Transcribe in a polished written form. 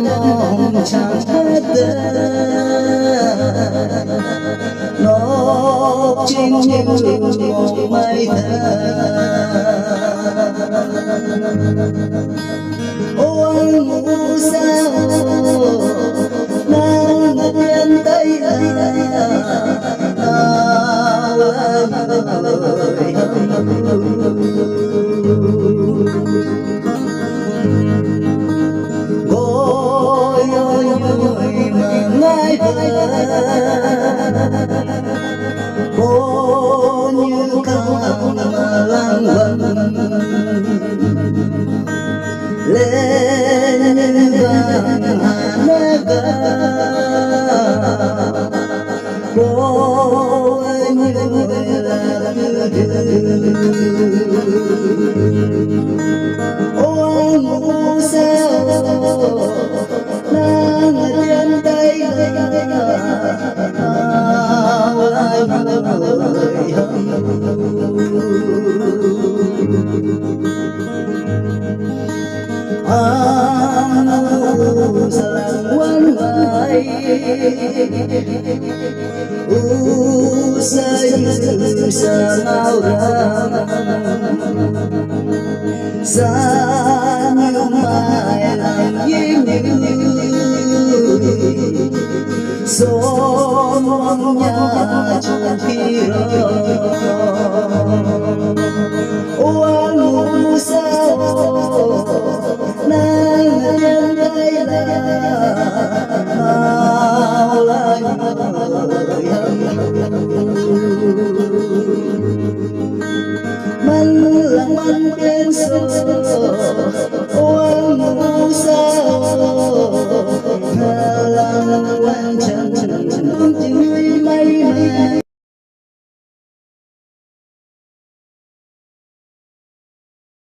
mong chẳng hết nó chính như một mây ôi ngủ sao nắng lên tay ôi ôi ôi mà ngay cô như cao mà lang vân lên vàng hà naga cô như là ôi ngủ sao nắng trên tay anu sawan mai usai samaurang sanyo mai yingi somnya chupiro anu sao nang tay la man lang man penso